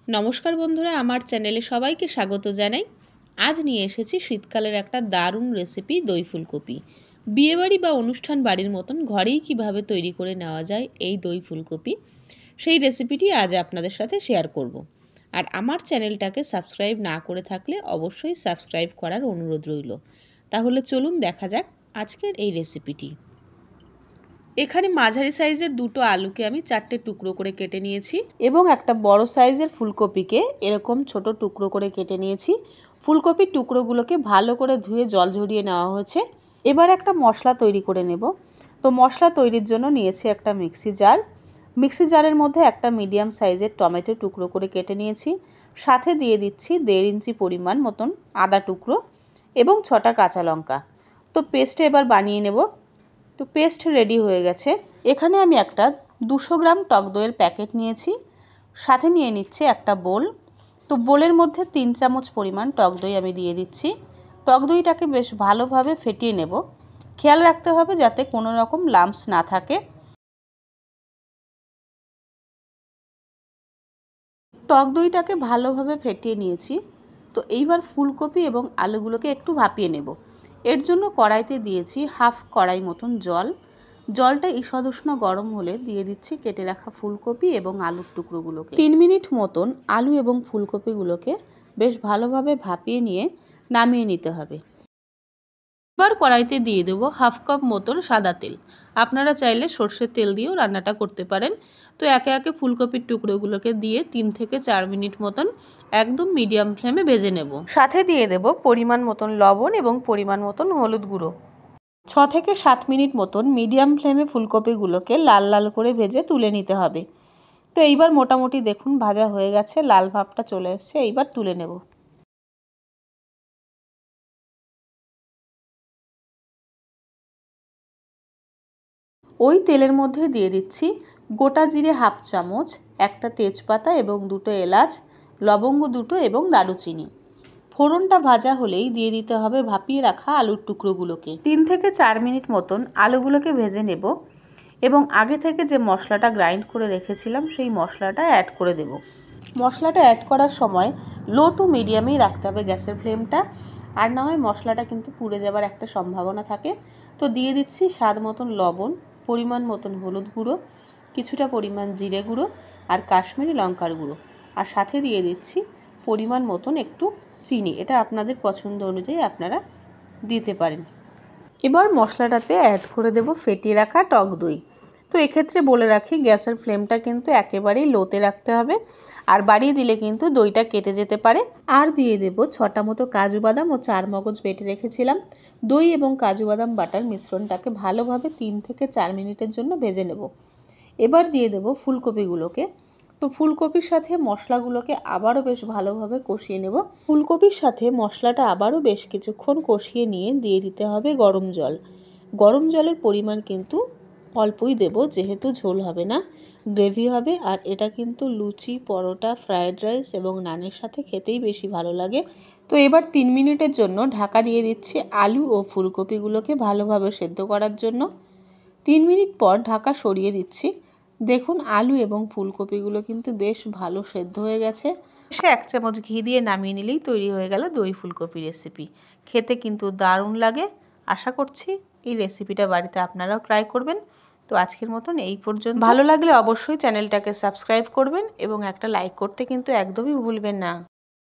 নমস্কার বন্ধুরা, আমার চ্যানেলে সবাইকে স্বাগত জানাই। আজ নিয়ে এসেছি শীতকালের একটা দারুণ রেসিপি, দই ফুলকপি। বিয়েবাড়ি বা অনুষ্ঠান বাড়ির মতন ঘরেই কিভাবে তৈরি করে নেওয়া যায় এই দই ফুলকপি, সেই রেসিপিটি আজ আপনাদের সাথে শেয়ার করব। আর আমার চ্যানেলটাকে সাবস্ক্রাইব না করে থাকলে অবশ্যই সাবস্ক্রাইব করার অনুরোধ রইল। তাহলে চলুন দেখা যাক আজকের এই রেসিপিটি। এখানে মাঝারি সাইজের দুটো আলুকে আমি 4টে টুকরো করে কেটে নিয়েছি এবং একটা বড় সাইজের ফুলকপিকে এরকম ছোট টুকরো করে কেটে নিয়েছি। ফুলকপির টুকরোগুলোকে ভালো করে ধুয়ে জল ঝরিয়ে নেওয়া হয়েছে। এবার একটা মশলা তৈরি করে নেব। তো মশলা তৈরির জন্য নিয়েছি একটা মিক্সি জার। মিক্সি জারের মধ্যে একটা মিডিয়াম সাইজের টমেটো টুকরো করে কেটে নিয়েছি। সাথে দিয়ে দিচ্ছি 1.5 ইঞ্চি পরিমাণ মতন আদা টুকরো এবং 6টা কাঁচা লঙ্কা। তো পেস্টটা এবার বানিয়ে নেব। তো পেস্ট রেডি হয়ে গেছে। এখানে আমি একটা 200 গ্রাম টক দইয়ের প্যাকেট নিয়েছি। সাথে নিয়ে নিচ্ছে একটা বোল। তো বোলের মধ্যে 3 চামচ পরিমাণ টক দই আমি দিয়ে দিচ্ছি। টক দইটাকে বেশ ভালোভাবে ফেটিয়ে নেব। খেয়াল রাখতে হবে যাতে কোনো রকম লাম্পস না থাকে। টক দইটাকে ভালোভাবে ফেটিয়ে নিয়েছি। তো এইবার ফুলকপি এবং আলুগুলোকে একটু ভাপিয়ে নেব। এর জন্য কড়াইতে দিয়েছি হাফ কড়াই মতন জল। জলটা ঈষদ উষ্ণ গরম হলে দিয়ে দিচ্ছি কেটে রাখা ফুলকপি এবং আলুর টুকরোগুলোকে। 3 মিনিট মতন আলু এবং ফুলকপিগুলোকে বেশ ভালোভাবে ভাপিয়ে নিয়ে নামিয়ে নিতে হবে। এবার কড়াইতে দিয়ে দেবো হাফ কাপ মতন সাদা তেল। আপনারা চাইলে সর্ষের তেল দিয়েও রান্নাটা করতে পারেন। তো একে একে ফুলকপির টুকরোগুলোকে দিয়ে 3 থেকে 4 মিনিট মতন একদম মিডিয়াম ফ্লেমে ভেজে নেব। সাথে দিয়ে দেব পরিমাণ মতন লবণ এবং পরিমাণ মতন হলুদ গুঁড়ো। 6 থেকে 7 মিনিট মতন মিডিয়াম ফ্লেমে ফুলকপিগুলোকে লাল লাল করে ভেজে তুলে নিতে হবে। তো এইবার মোটামুটি দেখুন ভাজা হয়ে গেছে, লাল ভাবটা চলে এসছে। এইবার তুলে নেব। ওই তেলের মধ্যে দিয়ে দিচ্ছি গোটা জিরে হাফ চামচ, একটা তেজপাতা এবং 2টো এলাচ, লবঙ্গ 2টো এবং দারুচিনি। ফোড়নটা ভাজা হলেই দিয়ে দিতে হবে ভাপিয়ে রাখা আলুর টুকরোগুলোকে। 3 থেকে 4 মিনিট মতন আলুগুলোকে ভেজে নেব এবং আগে থেকে যে মশলাটা গ্রাইন্ড করে রেখেছিলাম সেই মশলাটা অ্যাড করে দেব। মশলাটা অ্যাড করার সময় লো টু মিডিয়ামেই রাখতে হবে গ্যাসের ফ্লেমটা, আর না হয় মশলাটা কিন্তু পুড়ে যাবার একটা সম্ভাবনা থাকে। তো দিয়ে দিচ্ছি স্বাদ মতন লবণ, পরিমাণ মতন হলুদ গুঁড়ো, কিছুটা পরিমাণ জিরে গুঁড়ো আর কাশ্মীরি লঙ্কার গুঁড়ো, আর সাথে দিয়ে দিচ্ছি পরিমাণ মতন একটু চিনি। এটা আপনাদের পছন্দ অনুযায়ী আপনারা দিতে পারেন। এবার মশলাটাতে অ্যাড করে দেব ফেটিয়ে রাখা টক দই। তো এক্ষেত্রে বলে রাখি গ্যাসের ফ্লেমটা কিন্তু একেবারেই লোতে রাখতে হবে, আর বাড়িয়ে দিলে কিন্তু দইটা কেটে যেতে পারে। আর দিয়ে দেব 6টা মতো কাজু বাদাম ও 4 মগজ বেটে রেখেছিলাম। দই এবং কাজু বাদাম বাটার মিশ্রণটাকে ভালোভাবে 3 থেকে 4 মিনিটের জন্য ভেজে নেব। এবার দিয়ে দেব ফুলকপিগুলোকে। তো ফুলকপির সাথে মশলাগুলোকে আবারও বেশ ভালোভাবে কষিয়ে নেব। ফুলকপির সাথে মশলাটা আবারও বেশ কিছুক্ষণ কষিয়ে নিয়ে দিয়ে দিতে হবে গরম জল। গরম জলের পরিমাণ কিন্তু অল্পই দেব, যেহেতু ঝোল হবে না, গ্রেভি হবে। আর এটা কিন্তু লুচি, পরোটা, ফ্রায়েড রাইস এবং নানের সাথে খেতেই বেশি ভালো লাগে। তো এবার 3 মিনিটের জন্য ঢাকা দিয়ে দিচ্ছি আলু ও ফুলকপিগুলোকে ভালোভাবে সেদ্ধ করার জন্য। 3 মিনিট পর ঢাকা সরিয়ে দিচ্ছি। দেখুন আলু এবং ফুলকপিগুলো কিন্তু বেশ ভালো সেদ্ধ হয়ে গেছে। 1 চামচ ঘি দিয়ে নামিয়ে নিলেই তৈরি হয়ে গেল দই ফুলকপি রেসিপি। খেতে কিন্তু দারুণ লাগে। আশা করছি এই রেসিপিটা বাড়িতে আপনারাও ট্রাই করবেন। তো আজকের মতন এই পর্যন্ত। ভালো লাগলে অবশ্যই চ্যানেলটাকে সাবস্ক্রাইব করবেন এবং একটা লাইক করতে কিন্তু একদমই ভুলবেন না।